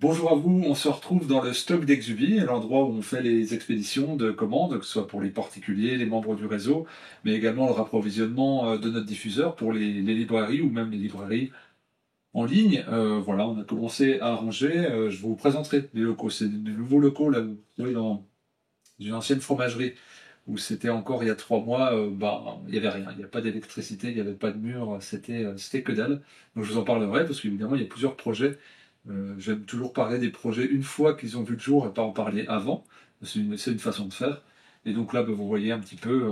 Bonjour à vous, on se retrouve dans le stock d'Exubie, l'endroit où on fait les expéditions de commandes, que ce soit pour les particuliers, les membres du réseau, mais également le rapprovisionnement de notre diffuseur pour les librairies ou même les librairies en ligne. Voilà, on a commencé à arranger. Je vous présenterai les locaux. C'est des nouveaux locaux là, vous voyez, dans une ancienne fromagerie où c'était encore il y a 3 mois, il n'y avait rien, il n'y avait pas d'électricité, il n'y avait pas de mur, c'était que dalle. Donc je vous en parlerai parce qu'évidemment il y a plusieurs projets. J'aime toujours parler des projets une fois qu'ils ont vu le jour et pas en parler avant. C'est une façon de faire. Et donc là, vous voyez un petit peu,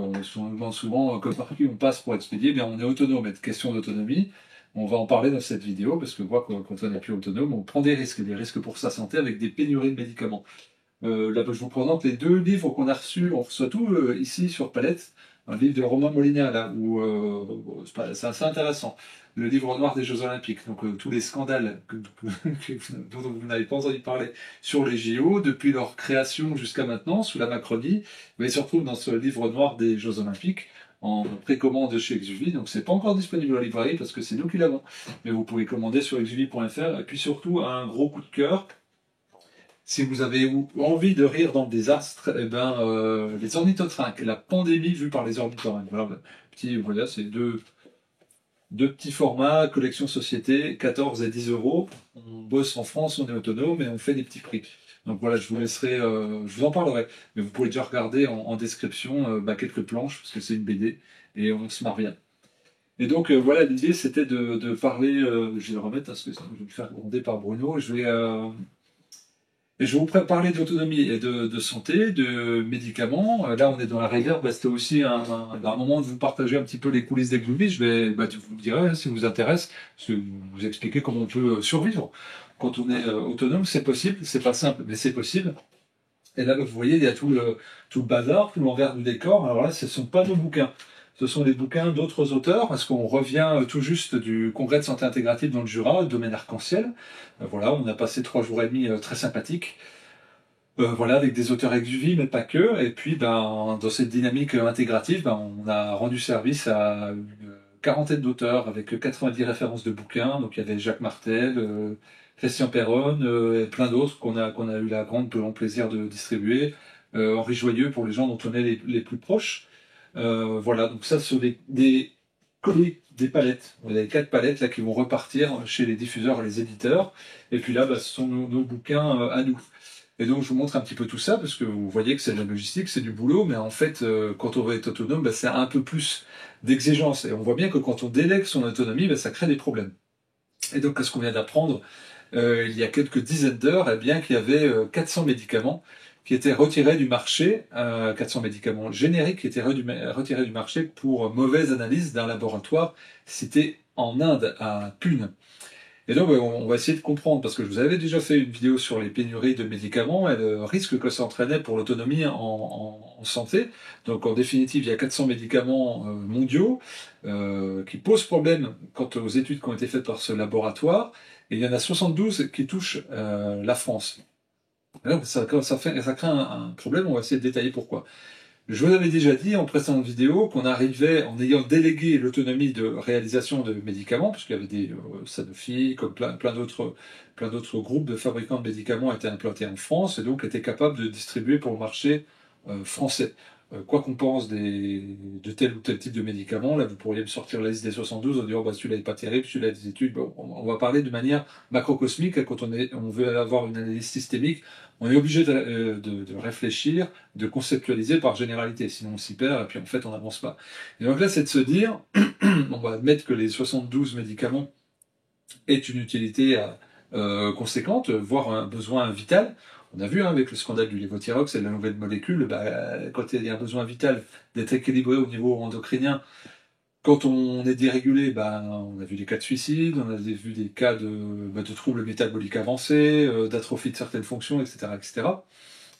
souvent, comme par qui on passe pour expédier, bien, on est autonome. Et de question d'autonomie, on va en parler dans cette vidéo, parce que moi, quand on n'est plus autonome, on prend des risques pour sa santé avec des pénuries de médicaments. Là, je vous présente les deux livres qu'on a reçus. On reçoit tout ici sur Palette. Un livre de Romain Molina, là, où c'est assez intéressant. Le livre noir des Jeux Olympiques. Donc, tous les scandales dont vous n'avez pas entendu parler sur les JO, depuis leur création jusqu'à maintenant, sous la Macronie, mais se retrouve dans ce livre noir des Jeux Olympiques en précommande chez Exuvie. Donc, c'est pas encore disponible en librairie parce que c'est nous qui l'avons. Mais vous pouvez commander sur exuvie.fr. Et puis surtout, un gros coup de cœur. Si vous avez envie de rire dans le désastre, les ornithotrinques, la pandémie vue par les ornithorynques. Voilà, c'est deux petits formats, collection société, 14 et 10 euros. On bosse en France, on est autonome et on fait des petits prix. Donc voilà, je vous laisserai, je vous en parlerai. Mais vous pouvez déjà regarder en description quelques planches, parce que c'est une BD, et on se marre bien. Et donc voilà, l'idée c'était de parler, je vais le remettre parce que je vais me faire gronder par Bruno. Et je vais vous parler d'autonomie et de santé, de médicaments. Là, on est dans la réserve. C'était aussi un moment de vous partager un petit peu les coulisses d'Exubie. Je vais, vous me direz hein, si vous intéresse, vous expliquer comment on peut survivre. Quand on est autonome, c'est possible. C'est pas simple, mais c'est possible. Et là, vous voyez, il y a tout le bazar, tout l'envers du décor. Alors là, ce ne sont pas nos bouquins. Ce sont des bouquins d'autres auteurs, parce qu'on revient tout juste du congrès de santé intégrative dans le Jura, le domaine arc-en-ciel. Voilà, on a passé 3 jours et demi très sympathiques. Voilà, avec des auteurs Exuvie, mais pas que. Et puis, dans cette dynamique intégrative, on a rendu service à une quarantaine d'auteurs avec 90 références de bouquins. Donc, il y avait Jacques Martel, Christian Perron, et plein d'autres qu'on a eu la grande plaisir de distribuer. Henri Joyeux pour les gens dont on est les plus proches. Voilà, donc ça, ce sont des colis, des palettes. On a 4 palettes là qui vont repartir chez les diffuseurs et les éditeurs. Et puis là, ce sont nos bouquins à nous. Et donc, je vous montre un petit peu tout ça, parce que vous voyez que c'est de la logistique, c'est du boulot, mais en fait, quand on veut être autonome, c'est un peu plus d'exigence. Et on voit bien que quand on délègue son autonomie, ça crée des problèmes. Et donc, ce qu'on vient d'apprendre, il y a quelques dizaines d'heures, qu'il y avait 400 médicaments qui étaient retirés du marché, 400 médicaments génériques qui étaient retirés du marché pour mauvaise analyse d'un laboratoire cité en Inde, à Pune. Et donc, on va essayer de comprendre, parce que je vous avais déjà fait une vidéo sur les pénuries de médicaments et le risque que ça entraînait pour l'autonomie en santé. Donc, en définitive, il y a 400 médicaments mondiaux qui posent problème quant aux études qui ont été faites par ce laboratoire, et il y en a 72 qui touchent la France. Alors, ça crée un problème, on va essayer de détailler pourquoi. Je vous avais déjà dit en précédente vidéo qu'on arrivait, en ayant délégué l'autonomie de réalisation de médicaments, puisqu'il y avait des Sanofi, comme plein d'autres groupes de fabricants de médicaments étaient implantés en France, et donc étaient capables de distribuer pour le marché français. Quoi qu'on pense de tel ou tel type de médicaments, là vous pourriez me sortir la liste des 72 en disant celui-là n'est pas terrible, celui-là a des études. Bon, on va parler de manière macrocosmique. Quand on veut avoir une analyse systémique, on est obligé de réfléchir, de conceptualiser par généralité, sinon on s'y perd et puis en fait on n'avance pas. Et donc là, c'est de se dire, on va admettre que les 72 médicaments aient une utilité conséquente, voire un besoin vital. On a vu avec le scandale du lévothyrox et de la nouvelle molécule, quand il y a un besoin vital d'être équilibré au niveau endocrinien, quand on est dérégulé, on a vu des cas de suicide, on a vu des cas de troubles métaboliques avancés, d'atrophie de certaines fonctions, etc., etc.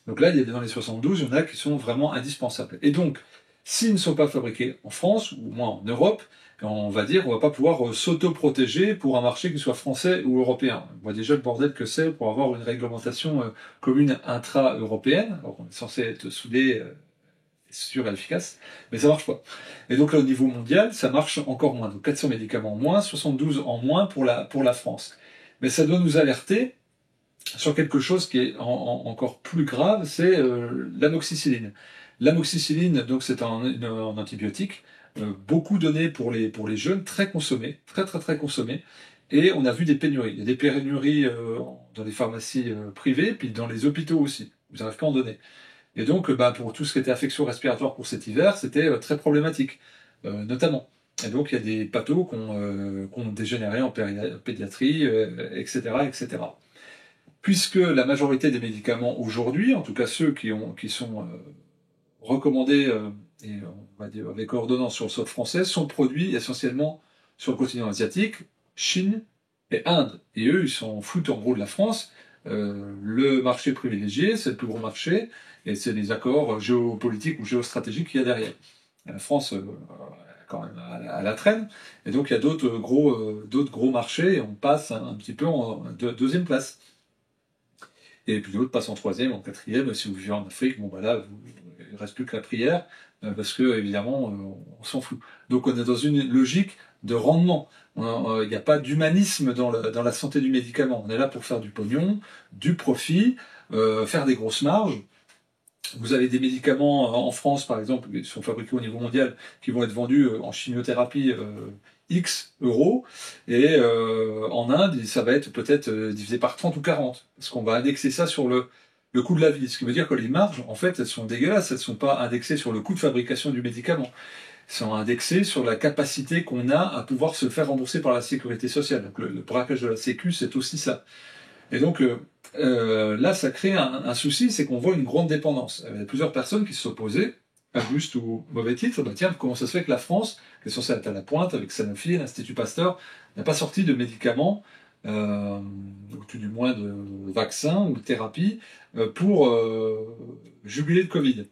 Donc là, dans les 72, il y en a qui sont vraiment indispensables. Et donc, s'ils ne sont pas fabriqués en France, ou au moins en Europe, on va dire qu'on va pas pouvoir s'auto-protéger pour un marché qui soit français ou européen. On voit déjà le bordel que c'est pour avoir une réglementation commune intra-européenne. Alors on est censé être soudés, sûr et efficace, mais ça marche pas. Et donc là, au niveau mondial, ça marche encore moins. Donc 400 médicaments en moins, 72 en moins pour la France. Mais ça doit nous alerter sur quelque chose qui est encore plus grave, c'est l'amoxicilline. L'amoxicilline, donc c'est un antibiotique, beaucoup donné pour les jeunes, très consommé, très consommé, et on a vu des pénuries. Il y a des pénuries dans les pharmacies privées, puis dans les hôpitaux aussi. Vous n'arrivez pas à en donner. Et donc, pour tout ce qui était affection respiratoire pour cet hiver, c'était très problématique, notamment. Et donc, il y a des pathos qui ont dégénéré en pédiatrie, etc., etc. Puisque la majorité des médicaments aujourd'hui, en tout cas ceux qui sont recommandés et on va dire avec ordonnance sur le sol français, sont produits essentiellement sur le continent asiatique, Chine et Inde. Et eux, ils s'en foutent en gros de la France. Le marché privilégié, c'est le plus gros marché, et c'est les accords géopolitiques ou géostratégiques qu'il y a derrière. La France, quand même, à la traîne, et donc il y a d'autres gros marchés, et on passe un petit peu en deuxième place. Et puis l'autre passe en troisième, en quatrième. Si vous vivez en Afrique, bon, là, il ne reste plus que la prière, parce que évidemment, on s'en fout. Donc on est dans une logique de rendement. Il n'y a pas d'humanisme dans la santé du médicament. On est là pour faire du pognon, du profit, faire des grosses marges. Vous avez des médicaments en France, par exemple, qui sont fabriqués au niveau mondial, qui vont être vendus en chimiothérapie X euros, et en Inde, ça va être peut-être divisé par 30 ou 40, parce qu'on va indexer ça sur le coût de la vie. Ce qui veut dire que les marges, en fait, elles sont dégueulasses, elles ne sont pas indexées sur le coût de fabrication du médicament. Elles sont indexées sur la capacité qu'on a à pouvoir se faire rembourser par la sécurité sociale. Donc le braquage de la Sécu, c'est aussi ça. Et donc là, ça crée un souci, c'est qu'on voit une grande dépendance. Il y a plusieurs personnes qui se sont posées, à juste ou mauvais titre, tiens, comment ça se fait que la France, qui est censée être à la pointe avec Sanofi, l'Institut Pasteur, n'a pas sorti de médicaments, ou tout du moins de vaccins ou de thérapies, pour juguler le Covid.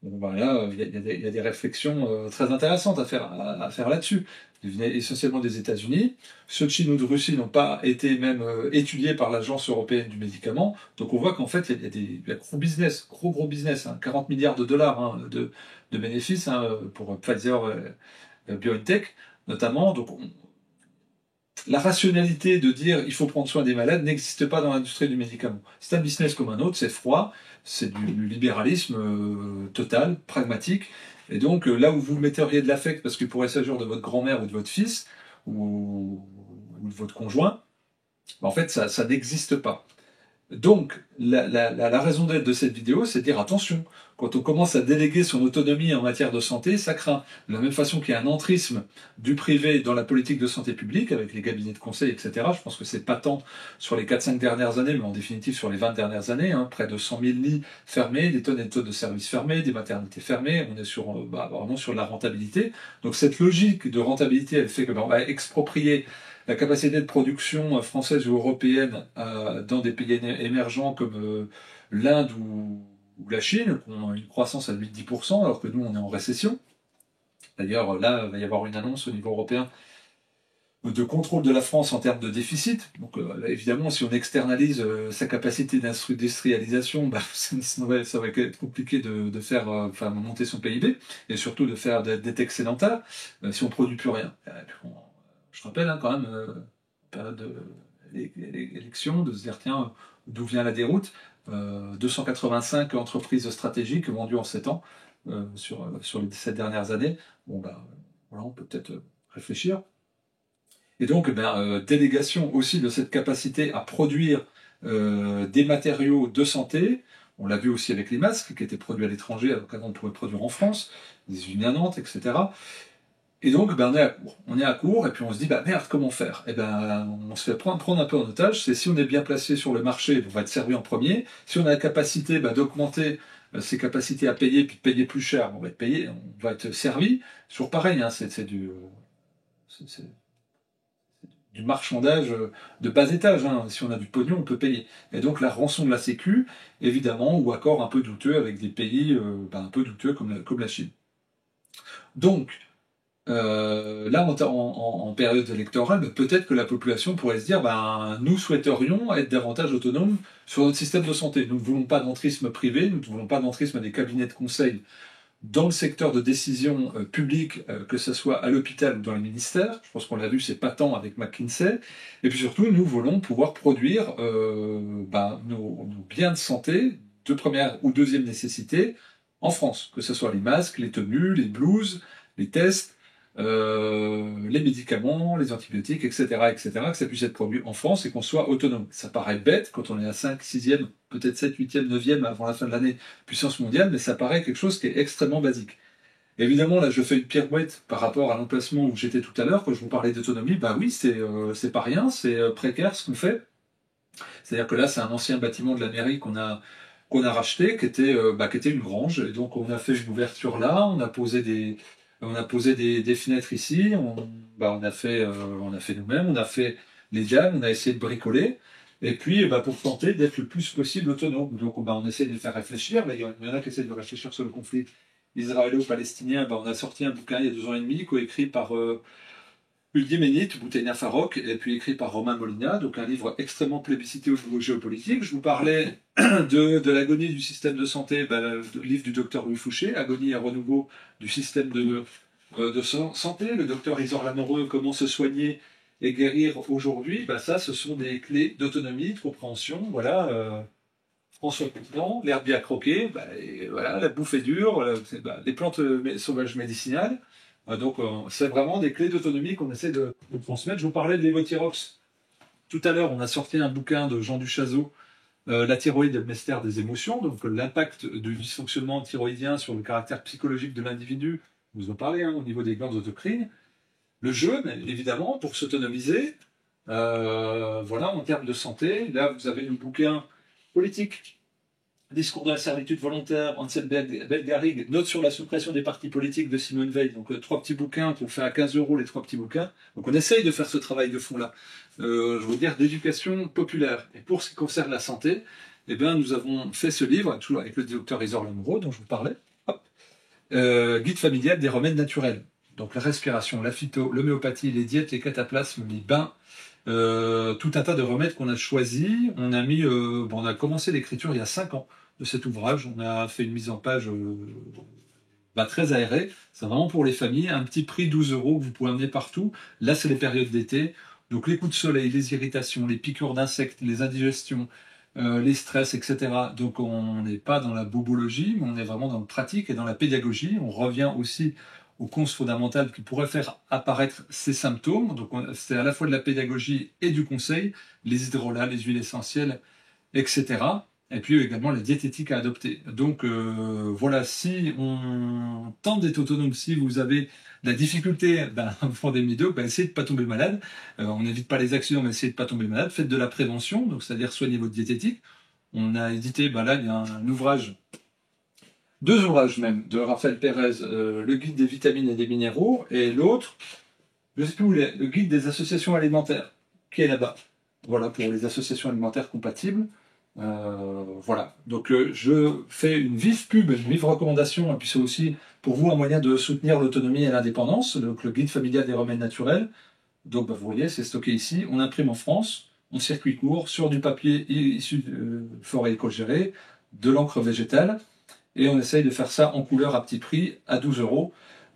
Bon, là, il y a des réflexions très intéressantes à faire là-dessus. Ils venaient essentiellement des États-Unis. Ceux de Chine ou de Russie n'ont pas été même étudiés par l'Agence européenne du médicament. Donc on voit qu'en fait, il y a des gros business, gros business, 40 milliards de dollars de bénéfices pour Pfizer, BioNTech notamment. Donc la rationalité de dire il faut prendre soin des malades n'existe pas dans l'industrie du médicament. C'est un business comme un autre, c'est froid, c'est du libéralisme total, pragmatique. Et donc là où vous metteriez de l'affect parce qu'il pourrait s'agir de votre grand-mère ou de votre fils ou de votre conjoint, en fait ça n'existe pas. Donc, la raison d'être de cette vidéo, c'est de dire attention, quand on commence à déléguer son autonomie en matière de santé, ça craint. De la même façon qu'il y a un entrisme du privé dans la politique de santé publique, avec les cabinets de conseil, etc. Je pense que c'est patent sur les 4-5 dernières années, mais en définitive sur les 20 dernières années, près de 100 000 lits fermés, des tonnes et des tonnes de services fermés, des maternités fermées, on est vraiment sur la rentabilité. Donc cette logique de rentabilité, elle fait que on va exproprier la capacité de production française ou européenne dans des pays émergents comme l'Inde ou la Chine, qui ont une croissance à 8-10%, alors que nous, on est en récession. D'ailleurs, là, il va y avoir une annonce au niveau européen de contrôle de la France en termes de déficit. Donc, évidemment, si on externalise sa capacité d'industrialisation, ça va être compliqué de faire monter son PIB, et surtout d'être excédentaire, si on ne produit plus rien. Je rappelle quand même, période d'élection, de se dire, tiens, d'où vient la déroute 285 entreprises stratégiques vendues en 7 ans sur les 7 dernières années. Voilà, on peut peut-être réfléchir. Et donc, délégation aussi de cette capacité à produire des matériaux de santé. On l'a vu aussi avec les masques qui étaient produits à l'étranger, alors qu'avant on pouvait produire en France, des usines à Nantes, etc. Et donc, on est à court, et puis on se dit, merde, comment faire? On se fait prendre un peu en otage. C'est si on est bien placé sur le marché, on va être servi en premier. Si on a la capacité d'augmenter ses capacités à payer, puis de payer plus cher, on va être servi. Toujours pareil, c'est du marchandage de bas étage. Si on a du pognon, on peut payer. Et donc la rançon de la Sécu, évidemment, ou accord un peu douteux avec des pays un peu douteux comme la Chine. Donc, là, en période électorale, peut-être que la population pourrait se dire nous souhaiterions être davantage autonomes sur notre système de santé. Nous ne voulons pas d'entrisme privé, nous ne voulons pas d'entrisme des cabinets de conseil dans le secteur de décision publique, que ce soit à l'hôpital ou dans les ministères. Je pense qu'on l'a vu, c'est patent avec McKinsey. Et puis surtout, nous voulons pouvoir produire nos biens de santé de première ou deuxième nécessité en France, que ce soit les masques, les tenues, les blouses, les tests, les médicaments, les antibiotiques, etc., etc., que ça puisse être produit en France et qu'on soit autonome. Ça paraît bête quand on est à 5, 6e, peut-être 7, 8e, 9e avant la fin de l'année puissance mondiale, mais ça paraît quelque chose qui est extrêmement basique. Évidemment, là, je fais une pirouette par rapport à l'emplacement où j'étais tout à l'heure, quand je vous parlais d'autonomie. Bah oui, c'est pas rien, c'est précaire ce qu'on fait. C'est-à-dire que là, c'est un ancien bâtiment de la mairie qu'on a racheté, qui était une grange. Et donc, on a fait une ouverture là, on a posé des fenêtres ici, on a fait nous-mêmes, on a fait les diables, on a essayé de bricoler. Et puis, pour tenter d'être le plus possible autonome. Donc, on essaie de les faire réfléchir. Mais il y en a qui essaient de réfléchir sur le conflit israélo-palestinien. On a sorti un bouquin il y a 2 ans et demi, coécrit par Ulgi Ménit, Boutenia Farok, et puis écrit par Romain Molina, donc un livre extrêmement plébiscité au niveau géopolitique. Je vous parlais de l'agonie du système de santé, le livre du docteur Louis Fouché, Agonie et renouveau du système de santé. Le docteur Isor Lamoureux, Comment se soigner et guérir aujourd'hui. Ça, ce sont des clés d'autonomie, de compréhension. Voilà, François Mitterrand, l'herbe bien croquée, et voilà, la bouffe est dure, les plantes sauvages médicinales. Donc, c'est vraiment des clés d'autonomie qu'on essaie de transmettre. Je vous parlais de l'évothyrox. Tout à l'heure, on a sorti un bouquin de Jean Duchazot, La thyroïde et le mystère des émotions, donc l'impact du dysfonctionnement thyroïdien sur le caractère psychologique de l'individu. Vous en parlez, au niveau des glandes autocrines. Le jeûne, évidemment, pour s'autonomiser. Voilà, en termes de santé. Là, vous avez le bouquin politique. Discours de la servitude volontaire, Ansel Belgarig, Note sur la suppression des partis politiques de Simone Veil. Donc 3 petits bouquins qu'on fait à 15 € les 3 petits bouquins. Donc on essaye de faire ce travail de fond-là. Je veux dire d'éducation populaire. Et pour ce qui concerne la santé, nous avons fait ce livre, toujours avec le docteur Isor Lamoureux, dont je vous parlais. Guide familial des remèdes naturels. Donc la respiration, la phyto, l'homéopathie, les diètes, les cataplasmes, les bains, tout un tas de remèdes qu'on a choisis. On a commencé l'écriture il y a 5 ans de cet ouvrage. On a fait une mise en page très aérée. C'est vraiment pour les familles. Un petit prix 12 € que vous pouvez emmener partout. Là, c'est les périodes d'été. Donc les coups de soleil, les irritations, les piqûres d'insectes, les indigestions, les stress, etc. Donc on n'est pas dans la bobologie, mais on est vraiment dans le pratique et dans la pédagogie. On revient aussi aux causes fondamentales qui pourraient faire apparaître ces symptômes. Donc c'est à la fois de la pédagogie et du conseil, les hydrolats, les huiles essentielles, etc. Et puis également la diététique à adopter. Donc voilà, si on tente d'être autonome, si vous avez la difficulté en pandémie 2, essayez de ne pas tomber malade. On n'évite pas les accidents, mais essayez de ne pas tomber malade. Faites de la prévention, donc c'est-à-dire soignez votre diététique. On a édité, là il y a un ouvrage, 2 ouvrages même, de Raphaël Pérez, le guide des vitamines et des minéraux, et l'autre, je ne sais plus où il est, le guide des associations alimentaires, qui est là-bas. Voilà, pour les associations alimentaires compatibles. Voilà, donc je fais une vive pub, une vive recommandation, et puis c'est aussi pour vous un moyen de soutenir l'autonomie et l'indépendance, donc le guide familial des remèdes naturels. Donc vous voyez, c'est stocké ici, on imprime en France, en circuit court, sur du papier issu de forêt éco-gérée, de l'encre végétale, et on essaye de faire ça en couleur à petit prix, à 12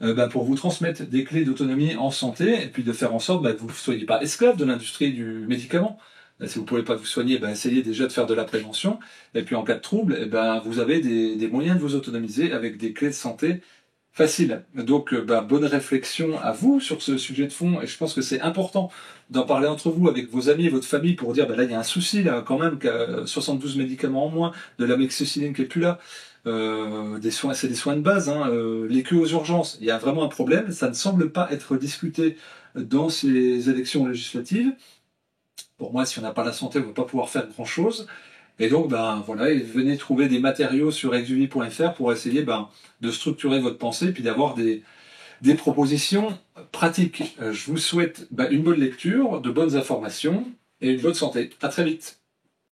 €, pour vous transmettre des clés d'autonomie en santé, et puis de faire en sorte que vous ne soyez pas esclave de l'industrie du médicament. Si vous ne pouvez pas vous soigner, essayez déjà de faire de la prévention. Et puis en cas de trouble, vous avez des moyens de vous autonomiser avec des clés de santé faciles. Donc bonne réflexion à vous sur ce sujet de fond. Et je pense que c'est important d'en parler entre vous, avec vos amis et votre famille, pour dire là il y a un souci là quand même, 72 médicaments en moins, de l'amoxicilline qui est plus là. C'est des soins de base, les queues aux urgences, il y a vraiment un problème, ça ne semble pas être discuté dans ces élections législatives. Pour moi, si on n'a pas la santé, on ne va pas pouvoir faire grand-chose. Et donc, voilà, et venez trouver des matériaux sur exuvie.fr pour essayer de structurer votre pensée, puis d'avoir des propositions pratiques. Je vous souhaite une bonne lecture, de bonnes informations et une bonne santé. À très vite.